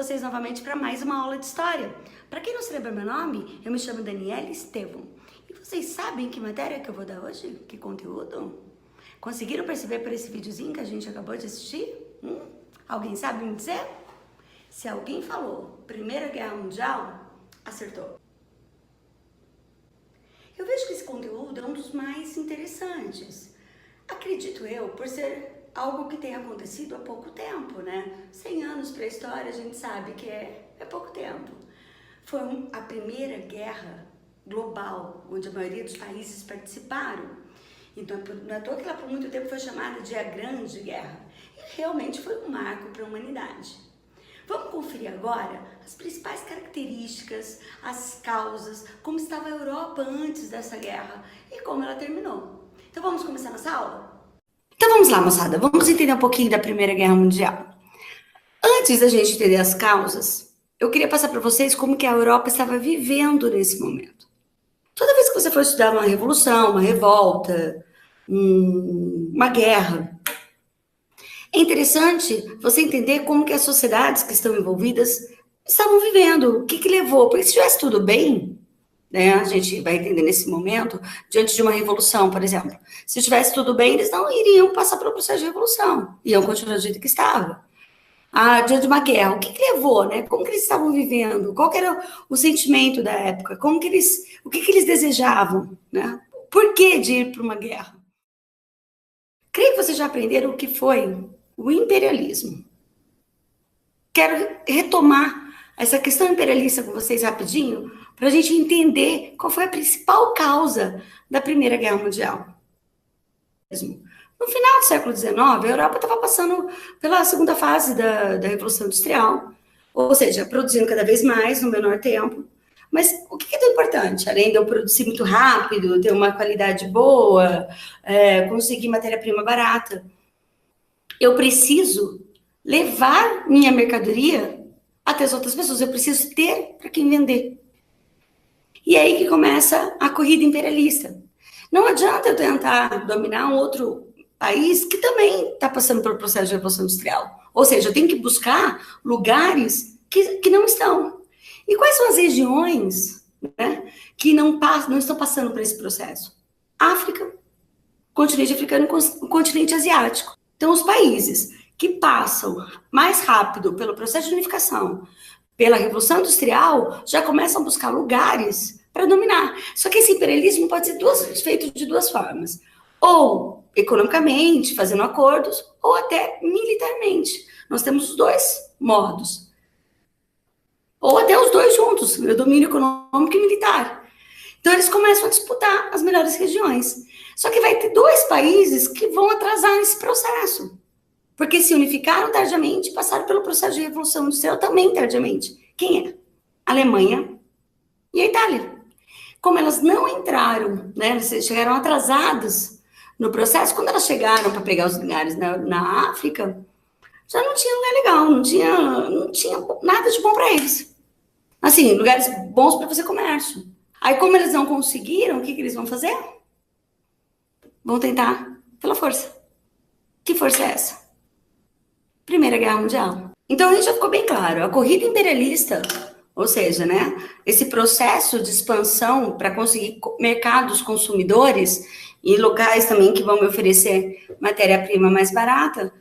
vocês novamente para mais uma aula de história. Para quem não se lembra meu nome, eu me chamo Daniela Estevão. E vocês sabem que matéria que eu vou dar hoje? Que conteúdo? Conseguiram perceber por esse videozinho que a gente acabou de assistir? Alguém sabe me dizer? Se alguém falou Primeira Guerra Mundial, acertou. Eu vejo que esse conteúdo é um dos mais interessantes. Acredito eu, por ser algo que tem acontecido há pouco tempo, né? 100 anos para a história, a gente sabe que é pouco tempo. Foi a primeira guerra global, onde a maioria dos países participaram. Então, não é à toa que ela por muito tempo foi chamada de a Grande Guerra. E realmente foi um marco para a humanidade. Vamos conferir agora as principais características, as causas, como estava a Europa antes dessa guerra e como ela terminou. Então vamos começar nossa aula? Então vamos lá, moçada, vamos entender um pouquinho da Primeira Guerra Mundial. Antes da gente entender as causas, eu queria passar para vocês como que a Europa estava vivendo nesse momento. Toda vez que você for estudar uma revolução, uma revolta, uma guerra, é interessante você entender como que as sociedades que estão envolvidas estavam vivendo, o que levou, porque se estivesse tudo bem, né, a gente vai entender nesse momento, diante de uma revolução, por exemplo, se estivesse tudo bem, eles não iriam passar pelo processo de revolução, iam continuar do jeito que estava. Diante de uma guerra, o que levou, né, como que eles estavam vivendo, qual que era o sentimento da época, o que eles desejavam, né, por que de ir para uma guerra? Creio que vocês já aprenderam o que foi o imperialismo. Quero retomar essa questão imperialista com vocês rapidinho, para a gente entender qual foi a principal causa da Primeira Guerra Mundial. No final do século XIX, a Europa estava passando pela segunda fase da Revolução Industrial, ou seja, produzindo cada vez mais no menor tempo. Mas o que é tão importante? Além de eu produzir muito rápido, ter uma qualidade boa, conseguir matéria-prima barata, eu preciso levar minha mercadoria até as outras pessoas. Eu preciso ter para quem vender. E é aí que começa a corrida imperialista. Não adianta eu tentar dominar um outro país que também está passando pelo processo de revolução industrial. Ou seja, eu tenho que buscar lugares que não estão. E quais são as regiões, né, que não estão passando por esse processo? África, continente africano e continente asiático. Então, os países que passam mais rápido pelo processo de unificação, pela Revolução Industrial, já começam a buscar lugares para dominar. Só que esse imperialismo pode ser feito de duas formas. Ou economicamente, fazendo acordos, ou até militarmente. Nós temos os dois modos. Ou até os dois juntos, o domínio econômico e militar. Então, eles começam a disputar as melhores regiões. Só que vai ter dois países que vão atrasar esse processo. Porque se unificaram tardiamente, passaram pelo processo de revolução industrial também tardiamente. Quem é? A Alemanha e a Itália. Como elas não entraram, né, elas chegaram atrasadas no processo, quando elas chegaram para pegar os lugares na África, já não tinha lugar legal, não tinha nada de bom para eles. Assim, lugares bons para fazer comércio. Aí, como eles não conseguiram, o que eles vão fazer? Vão tentar pela força. Que força é essa? Primeira Guerra Mundial. Então, aí já ficou bem claro, a corrida imperialista, ou seja, né, esse processo de expansão para conseguir mercados consumidores e locais também que vão me oferecer matéria-prima mais barata,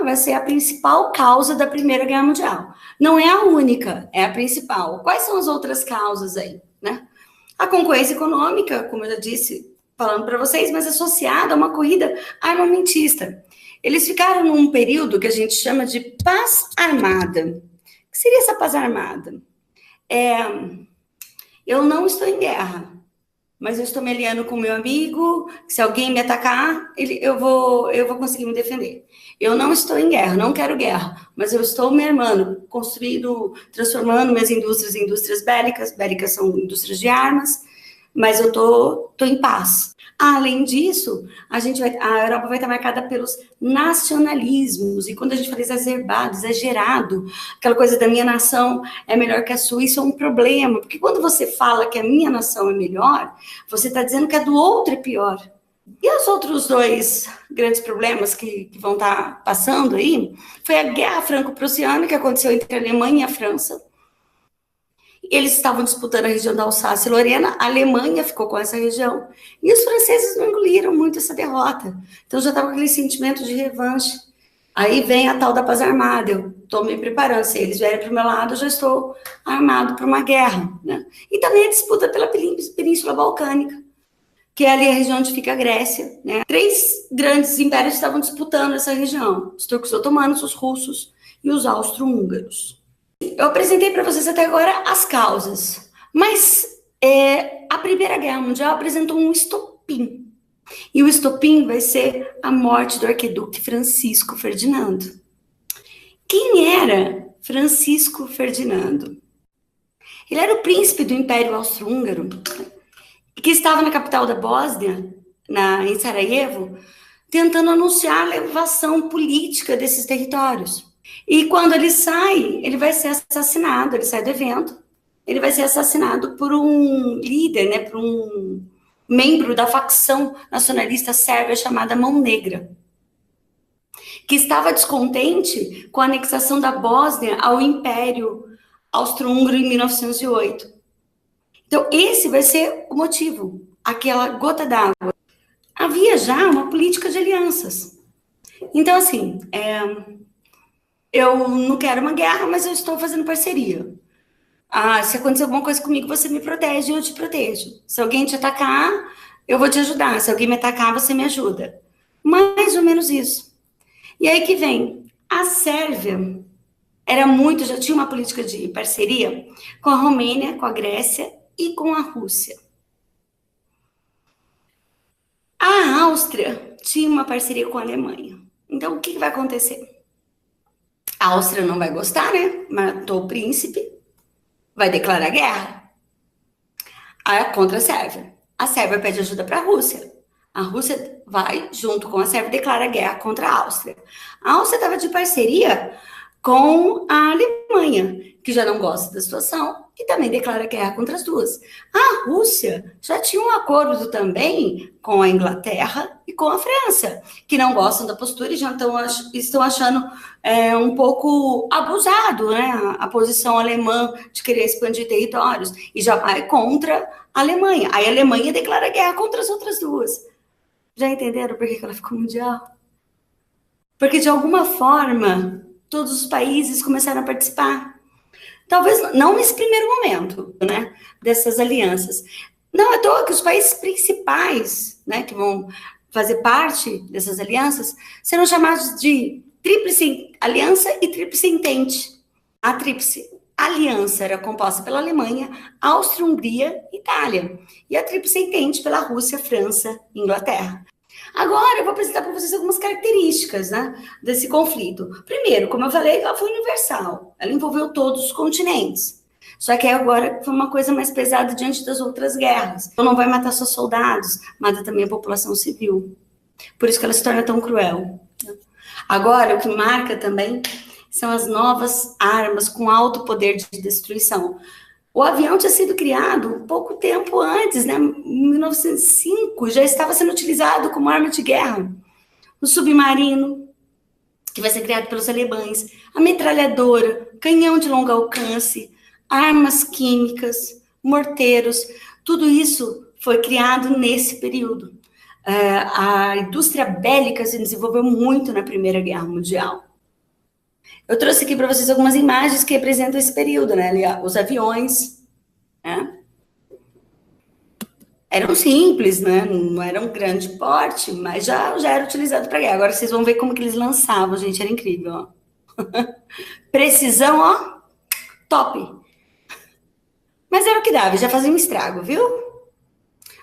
vai ser a principal causa da Primeira Guerra Mundial. Não é a única, é a principal. Quais são as outras causas aí, né? A concorrência econômica, como eu já disse, falando para vocês, mas associada a uma corrida armamentista. Eles ficaram num período que a gente chama de paz armada. O que seria essa paz armada? Eu não estou em guerra, mas eu estou me aliando com meu amigo, se alguém me atacar, eu vou conseguir me defender. Eu não estou em guerra, não quero guerra, mas eu estou me armando, transformando minhas indústrias em indústrias bélicas. Bélicas são indústrias de armas, mas eu estou em paz. Além disso, a Europa vai estar marcada pelos nacionalismos, e quando a gente fala exacerbado, exagerado, aquela coisa da minha nação é melhor que a sua, isso é um problema, porque quando você fala que a minha nação é melhor, você está dizendo que a do outro é pior. E os outros dois grandes problemas que vão estar passando aí foi a Guerra Franco-Prussiana, que aconteceu entre a Alemanha e a França. Eles estavam disputando a região da Alsácia e Lorena, a Alemanha ficou com essa região, e os franceses não engoliram muito essa derrota. Então já estava com aquele sentimento de revanche. Aí vem a tal da paz armada, eu estou me preparando, se eles vierem para o meu lado, eu já estou armado para uma guerra. Né? E também a disputa pela Península Balcânica, que é ali a região onde fica a Grécia. Né? 3 grandes impérios estavam disputando essa região, os turcos otomanos, os russos e os austro-húngaros. Eu apresentei para vocês até agora as causas, mas a Primeira Guerra Mundial apresentou um estopim. E o estopim vai ser a morte do arquiduque Francisco Ferdinando. Quem era Francisco Ferdinando? Ele era o príncipe do Império Austro-Húngaro, que estava na capital da Bósnia, em Sarajevo, tentando anunciar a elevação política desses territórios. E quando ele sai, ele vai ser assassinado, ele sai do evento, ele vai ser assassinado por um líder, né, por um membro da facção nacionalista sérvia chamada Mão Negra, que estava descontente com a anexação da Bósnia ao Império Austro-Húngaro em 1908. Então, esse vai ser o motivo, aquela gota d'água. Havia já uma política de alianças. Então, assim, eu não quero uma guerra, mas eu estou fazendo parceria. Se acontecer alguma coisa comigo, você me protege e eu te protejo. Se alguém te atacar, eu vou te ajudar. Se alguém me atacar, você me ajuda. Mais ou menos isso. E aí que vem, a Sérvia já tinha uma política de parceria com a Romênia, com a Grécia e com a Rússia. A Áustria tinha uma parceria com a Alemanha. Então, o que vai acontecer? A Áustria não vai gostar, né? Matou o príncipe, vai declarar guerra contra a Sérvia. A Sérvia pede ajuda para a Rússia. A Rússia vai, junto com a Sérvia, declara guerra contra a Áustria. A Áustria estava de parceria com a Alemanha, que já não gosta da situação e também declara guerra contra as duas. A Rússia já tinha um acordo também com a Inglaterra e com a França, que não gostam da postura e já estão achando um pouco abusado, né, a posição alemã de querer expandir territórios e já vai contra a Alemanha. Aí a Alemanha declara guerra contra as outras duas. Já entenderam por que ela ficou mundial? Porque, de alguma forma, todos os países começaram a participar. Talvez não nesse primeiro momento, né, dessas alianças. Não é à toa que os países principais, né, que vão fazer parte dessas alianças, serão chamados de Tríplice Aliança e Tríplice Entente. A Tríplice Aliança era composta pela Alemanha, Áustria-Hungria e Itália. E a Tríplice Entente pela Rússia, França e Inglaterra. Agora, eu vou apresentar para vocês algumas características, né, desse conflito. Primeiro, como eu falei, ela foi universal. Ela envolveu todos os continentes. Só que agora foi uma coisa mais pesada diante das outras guerras. Então, não vai matar só soldados, mata também a população civil. Por isso que ela se torna tão cruel. Agora, o que marca também são as novas armas com alto poder de destruição. O avião tinha sido criado pouco tempo antes, né? Em 1905, já estava sendo utilizado como arma de guerra. O submarino, que vai ser criado pelos alemães, a metralhadora, canhão de longo alcance, armas químicas, morteiros, tudo isso foi criado nesse período. A indústria bélica se desenvolveu muito na Primeira Guerra Mundial. Eu trouxe aqui para vocês algumas imagens que representam esse período, né? Os aviões, né? Eram simples, né? Não eram grande porte, mas já era utilizado para guerra. Agora vocês vão ver como que eles lançavam, gente, era incrível, ó. Precisão, ó, top. Mas era o que dava, já fazia um estrago, viu?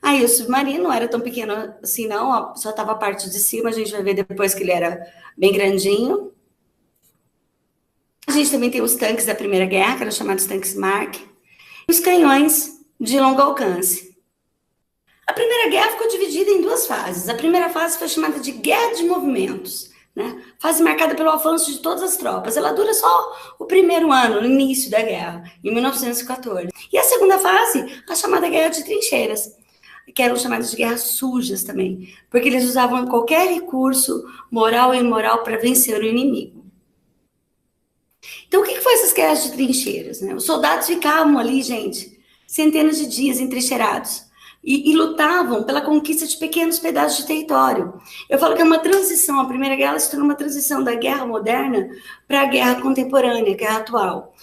Aí o submarino não era tão pequeno assim, não, ó, só estava a parte de cima, a gente vai ver depois que ele era bem grandinho. A gente também tem os tanques da Primeira Guerra, que eram chamados tanques Mark, e os canhões de longo alcance. A Primeira Guerra ficou dividida em 2 fases. A primeira fase foi chamada de Guerra de Movimentos, né? Fase marcada pelo avanço de todas as tropas. Ela dura só o primeiro ano, no início da guerra, em 1914. E a segunda fase, a chamada Guerra de Trincheiras. que eram chamadas de guerras sujas também, porque eles usavam qualquer recurso, moral e imoral, para vencer o inimigo. Então, o que foi essas guerras de trincheiras? Né? Os soldados ficavam ali, gente, centenas de dias entrincheirados e lutavam pela conquista de pequenos pedaços de território. Eu falo que é uma transição, a Primeira Guerra se tornou uma transição da guerra moderna para a guerra contemporânea, a guerra atual.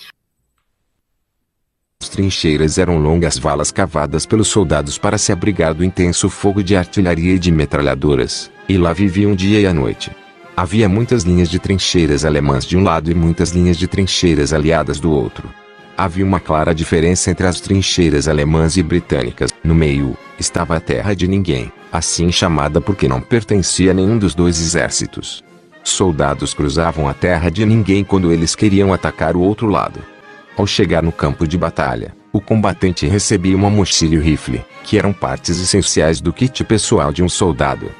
As trincheiras eram longas valas cavadas pelos soldados para se abrigar do intenso fogo de artilharia e de metralhadoras, e lá viviam dia e a noite. Havia muitas linhas de trincheiras alemãs de um lado e muitas linhas de trincheiras aliadas do outro. Havia uma clara diferença entre as trincheiras alemãs e britânicas. No meio, estava a terra de ninguém, assim chamada porque não pertencia a nenhum dos dois exércitos. Soldados cruzavam a terra de ninguém quando eles queriam atacar o outro lado. Ao chegar no campo de batalha, o combatente recebia uma mochila e o rifle, que eram partes essenciais do kit pessoal de um soldado.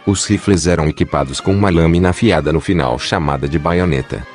Os rifles eram equipados com uma lâmina afiada no final chamada de baioneta.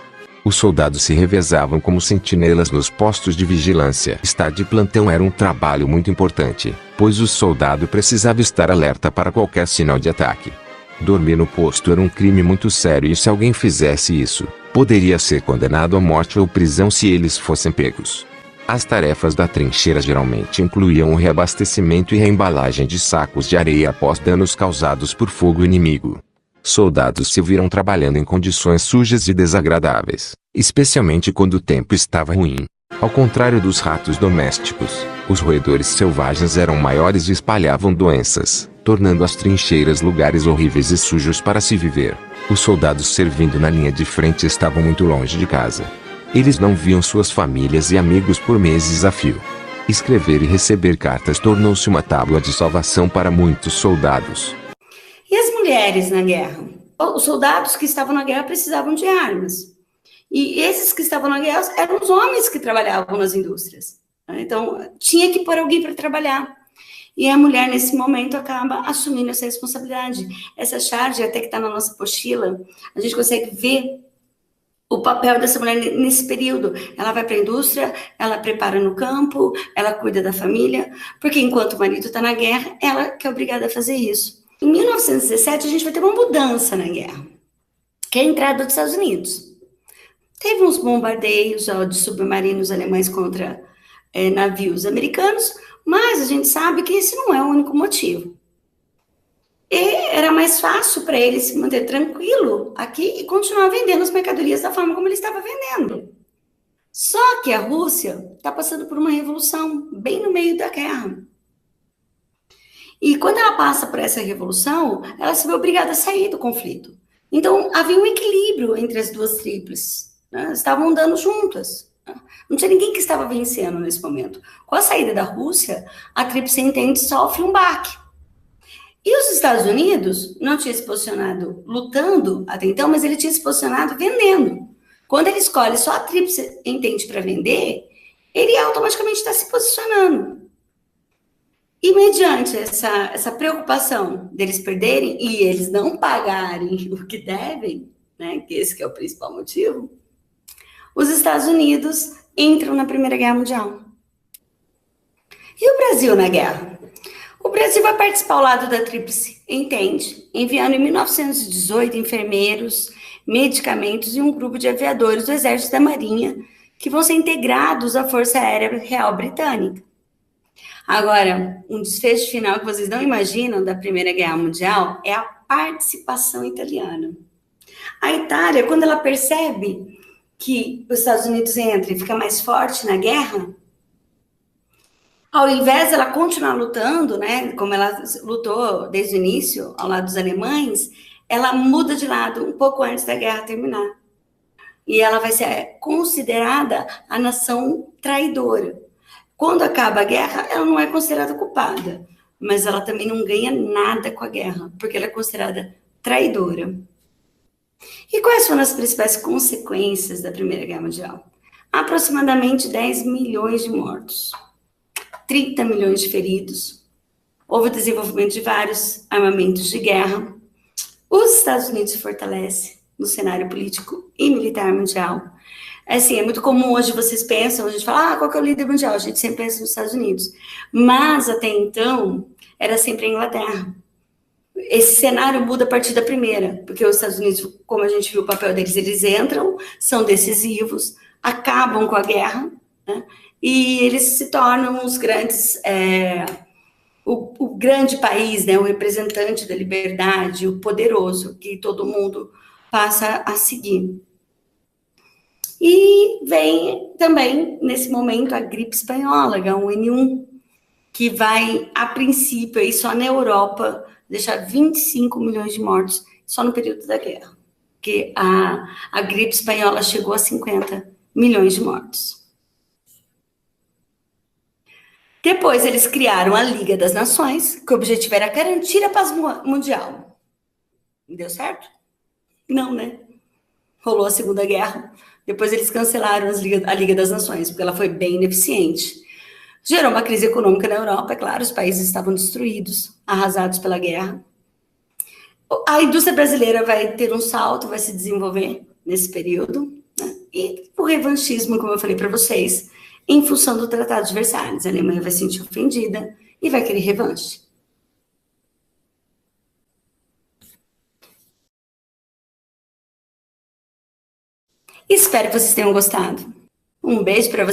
Os soldados se revezavam como sentinelas nos postos de vigilância. Estar de plantão era um trabalho muito importante, pois o soldado precisava estar alerta para qualquer sinal de ataque. Dormir no posto era um crime muito sério e se alguém fizesse isso, poderia ser condenado à morte ou prisão se eles fossem pegos. As tarefas da trincheira geralmente incluíam o reabastecimento e reembalagem de sacos de areia após danos causados por fogo inimigo. Soldados se viram trabalhando em condições sujas e desagradáveis, especialmente quando o tempo estava ruim. Ao contrário dos ratos domésticos, os roedores selvagens eram maiores e espalhavam doenças, tornando as trincheiras lugares horríveis e sujos para se viver. Os soldados servindo na linha de frente estavam muito longe de casa. Eles não viam suas famílias e amigos por meses a fio. Escrever e receber cartas tornou-se uma tábua de salvação para muitos soldados. E as mulheres na guerra? Os soldados que estavam na guerra precisavam de armas. E esses que estavam na guerra eram os homens que trabalhavam nas indústrias. Então, tinha que pôr alguém para trabalhar. E a mulher, nesse momento, acaba assumindo essa responsabilidade. Essa charge, até que está na nossa apostila, a gente consegue ver o papel dessa mulher nesse período. Ela vai para a indústria, ela prepara no campo, ela cuida da família, porque enquanto o marido está na guerra, ela que é obrigada a fazer isso. Em 1917, a gente vai ter uma mudança na guerra, que é a entrada dos Estados Unidos. Teve uns bombardeios de submarinos alemães contra navios americanos, mas a gente sabe que esse não é o único motivo. E era mais fácil para ele se manter tranquilo aqui e continuar vendendo as mercadorias da forma como ele estava vendendo. Só que a Rússia está passando por uma revolução bem no meio da guerra. E quando ela passa por essa revolução, ela se vê obrigada a sair do conflito. Então, havia um equilíbrio entre as duas tríplices, né? Estavam andando juntas. Não tinha ninguém que estava vencendo nesse momento. Com a saída da Rússia, a Tríplice Entente sofre um baque. E os Estados Unidos não tinha se posicionado lutando até então, mas ele tinha se posicionado vendendo. Quando ele escolhe só a Tríplice Entente para vender, ele automaticamente está se posicionando. E mediante essa preocupação deles perderem e eles não pagarem o que devem, né, que esse que é o principal motivo, os Estados Unidos entram na Primeira Guerra Mundial. E o Brasil na guerra? O Brasil vai participar ao lado da Tríplice Entente, enviando em 1918 enfermeiros, medicamentos e um grupo de aviadores do Exército da Marinha, que vão ser integrados à Força Aérea Real Britânica. Agora, um desfecho final que vocês não imaginam da Primeira Guerra Mundial é a participação italiana. A Itália, quando ela percebe que os Estados Unidos entram e fica mais forte na guerra, ao invés de ela continuar lutando, né, como ela lutou desde o início, ao lado dos alemães, ela muda de lado um pouco antes da guerra terminar. E ela vai ser considerada a nação traidora. Quando acaba a guerra, ela não é considerada culpada, mas ela também não ganha nada com a guerra, porque ela é considerada traidora. E quais foram as principais consequências da Primeira Guerra Mundial? Aproximadamente 10 milhões de mortos, 30 milhões de feridos, houve o desenvolvimento de vários armamentos de guerra, os Estados Unidos se fortalecem no cenário político e militar mundial, É assim, é muito comum hoje vocês pensam, a gente fala, qual que é o líder mundial? A gente sempre pensa nos Estados Unidos. Mas até então, era sempre a Inglaterra. Esse cenário muda a partir da primeira, porque os Estados Unidos, como a gente viu o papel deles, eles entram, são decisivos, acabam com a guerra, né? E eles se tornam os grandes, o grande país, né? O representante da liberdade, o poderoso, que todo mundo passa a seguir. E vem também, nesse momento, a gripe espanhola, H1N1, que vai, a princípio, aí só na Europa, deixar 25 milhões de mortos só no período da guerra. Porque a gripe espanhola chegou a 50 milhões de mortos. Depois eles criaram a Liga das Nações, que o objetivo era garantir a paz mundial. Deu certo? Não, né? Rolou a Segunda Guerra. Depois eles cancelaram a Liga das Nações, porque ela foi bem ineficiente. Gerou uma crise econômica na Europa, é claro, os países estavam destruídos, arrasados pela guerra. A indústria brasileira vai ter um salto, vai se desenvolver nesse período, né? E o revanchismo, como eu falei para vocês, em função do Tratado de Versalhes. A Alemanha vai se sentir ofendida e vai querer revanche. Espero que vocês tenham gostado. Um beijo para vocês.